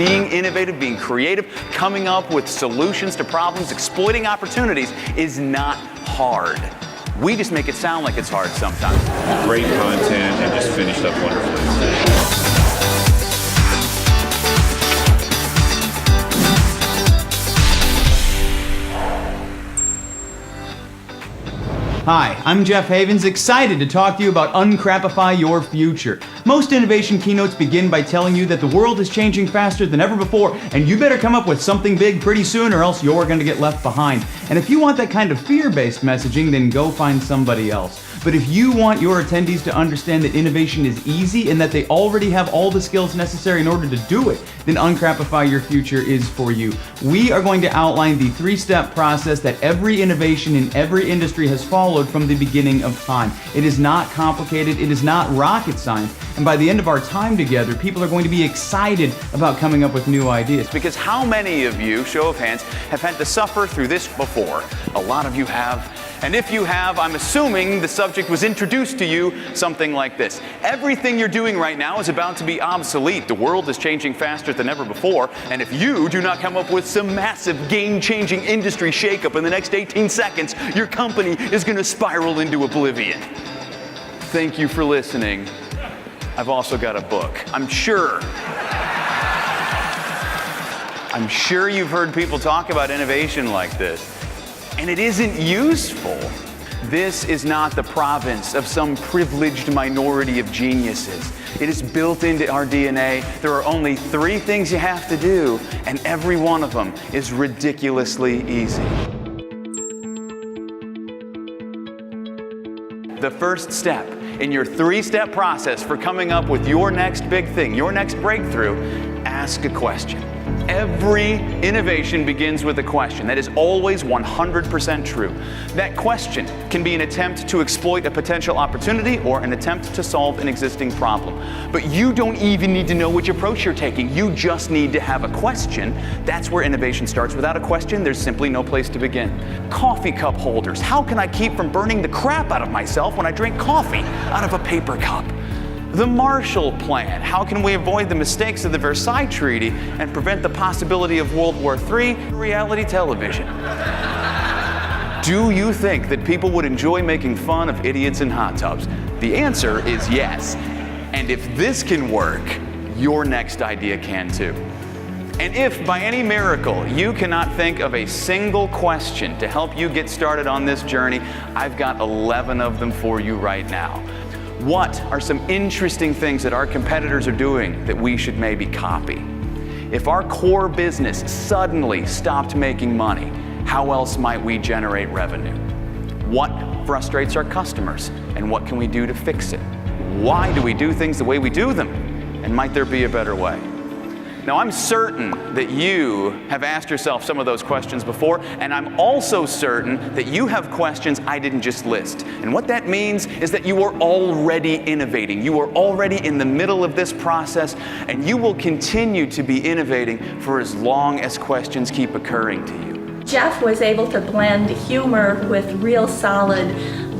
being innovative, being creative, coming up with solutions to problems, exploiting opportunities is not hard. We just make it sound like it's hard sometimes. Great content and just finished up wonderfully. Hi, I'm Jeff Havens, excited to talk to you about Uncrampify your future. Most innovation keynotes begin by telling you that the world is changing faster than ever before, and you better come up with something big pretty soon or else you're going to get left behind. And if you want that kind of fear-based messaging, then go find somebody else. But if you want your attendees to understand that innovation is easy and that they already have all the skills necessary in order to do it, then Uncrampify Your Future is for you. We are going to outline the 3-step process that every innovation in every industry has followed from the beginning of time. It is not complicated, it is not rocket science, and by the end of our time together, people are going to be excited about coming up with new ideas. Because how many of you, show of hands, have had to suffer through this before? A lot of you have. And if you have, I'm assuming the subject was introduced to you something like this. Everything you're doing right now is about to be obsolete. The world is changing faster than ever before, and if you do not come up with some massive game-changing industry shakeup in the next 18 seconds, your company is going to spiral into oblivion. Thank you for listening. I've also got a book. I'm sure you've heard people talk about innovation like this. And it isn't useful. This is not the province of some privileged minority of geniuses. It is built into our DNA. There are only 3 things you have to do, and every one of them is ridiculously easy. The first step in your 3-step process for coming up with your next big thing, your next breakthrough, ask a question. Every innovation begins with a question. That is always 100% true. That question can be an attempt to exploit a potential opportunity or an attempt to solve an existing problem. But you don't even need to know which approach you're taking. You just need to have a question. That's where innovation starts. Without a question, there's simply no place to begin. Coffee cup holders. How can I keep from burning the crap out of myself when I drink coffee out of a paper cup? The Marshall Plan. How can we avoid the mistakes of the Versailles Treaty and prevent the possibility of World War III? Reality television. Do you think that people would enjoy making fun of idiots in hot tubs? The answer is yes. And if this can work, your next idea can too. And if by any miracle you cannot think of a single question to help you get started on this journey, I've got 11 of them for you right now. What are some interesting things that our competitors are doing that we should maybe copy? If our core business suddenly stopped making money, how else might we generate revenue? What frustrates our customers, and what can we do to fix it? Why do we do things the way we do them, and might there be a better way? Now, I'm certain that you have asked yourself some of those questions before, and I'm also certain that you have questions I didn't just list. And what that means is that you are already innovating. You are already in the middle of this process, and you will continue to be innovating for as long as questions keep occurring to you. Jeff was able to blend humor with real solid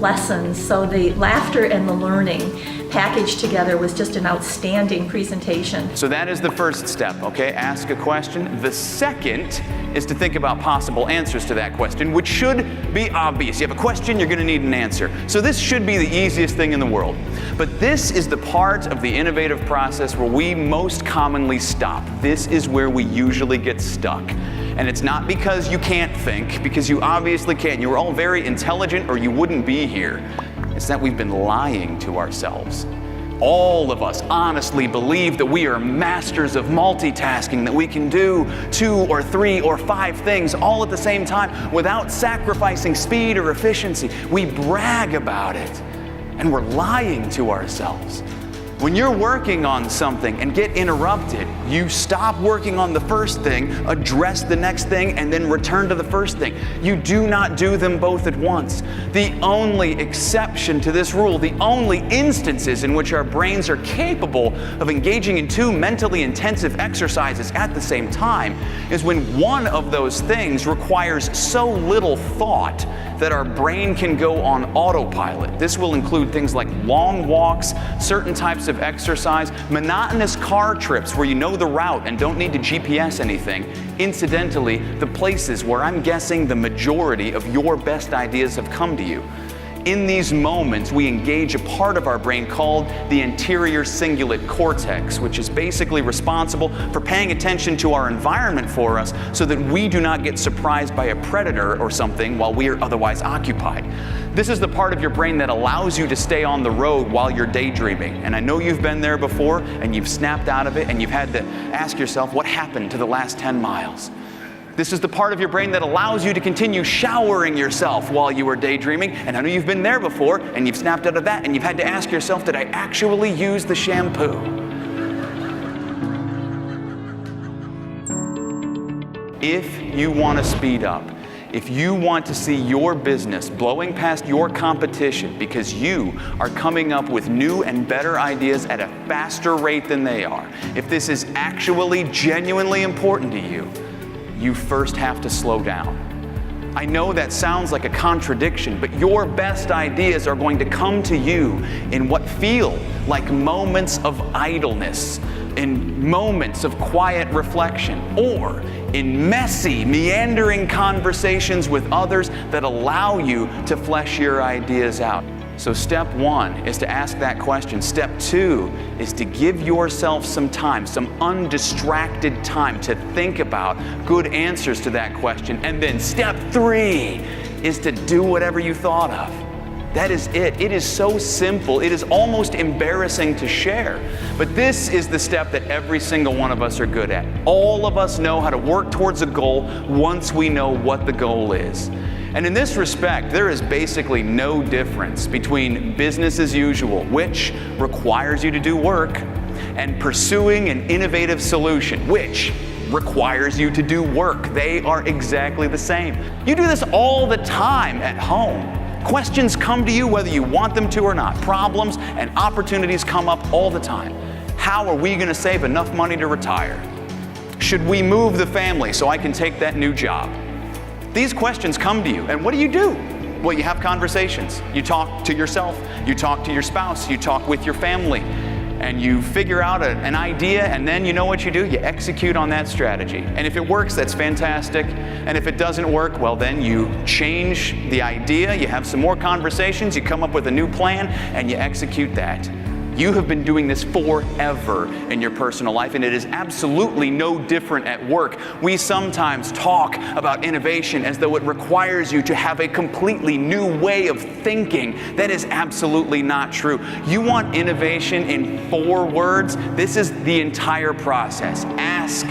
lessons, so the laughter and the learning packaged together was just an outstanding presentation. So that is the first step, okay? Ask a question. The second is to think about possible answers to that question, which should be obvious. You have a question, you're going to need an answer. So this should be the easiest thing in the world. But this is the part of the innovative process where we most commonly stop. This is where we usually get stuck. And it's not because you can't think, because you obviously can. You're all very intelligent or you wouldn't be here. It's that we've been lying to ourselves. All of us honestly believe that we are masters of multitasking, that we can do 2 or 3 or 5 things all at the same time without sacrificing speed or efficiency. We brag about it, and we're lying to ourselves. When you're working on something and get interrupted, you stop working on the first thing, address the next thing, and then return to the first thing. You do not do them both at once. The only exception to this rule, the only instances in which our brains are capable of engaging in 2 mentally intensive exercises at the same time, is when one of those things requires so little thought that our brain can go on autopilot. This will include things like long walks, certain types of of exercise, monotonous car trips where you know the route and don't need to GPS anything. Incidentally, the places where I'm guessing the majority of your best ideas have come to you. In these moments, we engage a part of our brain called the anterior cingulate cortex, which is basically responsible for paying attention to our environment for us so that we do not get surprised by a predator or something while we are otherwise occupied. This is the part of your brain that allows you to stay on the road while you're daydreaming. And I know you've been there before and you've snapped out of it and you've had to ask yourself, what happened to the last 10 miles? This is the part of your brain that allows you to continue showering yourself while you are daydreaming. And I know you've been there before and you've snapped out of that and you've had to ask yourself, did I actually use the shampoo? If you want to speed up, if you want to see your business blowing past your competition because you are coming up with new and better ideas at a faster rate than they are, if this is actually genuinely important to you, you first have to slow down. I know that sounds like a contradiction, but your best ideas are going to come to you in what feel like moments of idleness, in moments of quiet reflection, or in messy, meandering conversations with others that allow you to flesh your ideas out. So step one is to ask that question. Step two is to give yourself some time, some undistracted time to think about good answers to that question. And then step three is to do whatever you thought of. That is it. It is so simple. It is almost embarrassing to share. But this is the step that every single one of us are good at. All of us know how to work towards a goal once we know what the goal is. And in this respect, there is basically no difference between business as usual, which requires you to do work, and pursuing an innovative solution, which requires you to do work. They are exactly the same. You do this all the time at home. Questions come to you whether you want them to or not. Problems and opportunities come up all the time. How are we going to save enough money to retire? Should we move the family so I can take that new job? These questions come to you, and what do? Well, you have conversations. You talk to yourself, you talk to your spouse, you talk with your family, and you figure out an idea, and then you know what you do? You execute on that strategy. And if it works, that's fantastic. And if it doesn't work, well, then you change the idea, you have some more conversations, you come up with a new plan, and you execute that. You have been doing this forever in your personal life, and it is absolutely no different at work. We sometimes talk about innovation as though it requires you to have a completely new way of thinking. That is absolutely not true. You want innovation in 4 words? This is the entire process. Ask,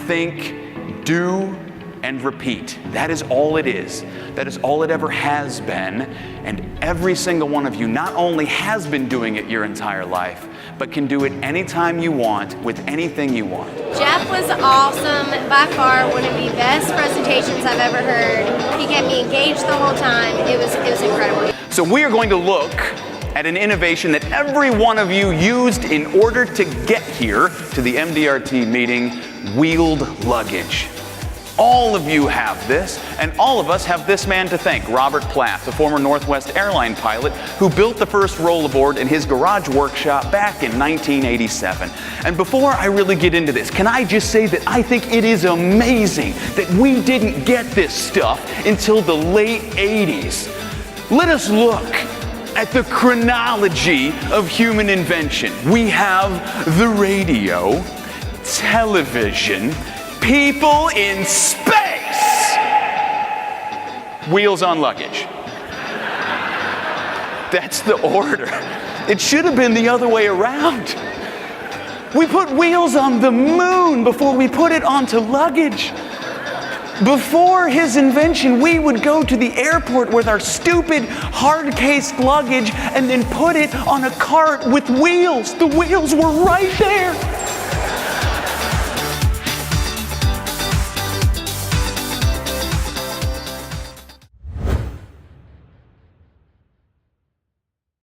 think, do, and repeat. That is all it is. That is all it ever has been. And every single one of you not only has been doing it your entire life, but can do it anytime you want with anything you want. Jeff was awesome. By far one of the best presentations I've ever heard. He kept me engaged the whole time. It was incredible. So we are going to look at an innovation that every one of you used in order to get here to the MDRT meeting, wheeled luggage. All of you have this, and all of us have this man to thank, Robert Plath, the former Northwest airline pilot who built the first rollerboard in his garage workshop back in 1987. And before I really get into this, can I just say that I think it is amazing that we didn't get this stuff until the late 80s. Let us look at the chronology of human invention. We have the radio, television, people in space, wheels on luggage. That's the order. It should have been the other way around. We put wheels on the moon before we put it onto luggage. Before his invention, we would go to the airport with our stupid hard-cased luggage and then put it on a cart with wheels. The wheels were right there.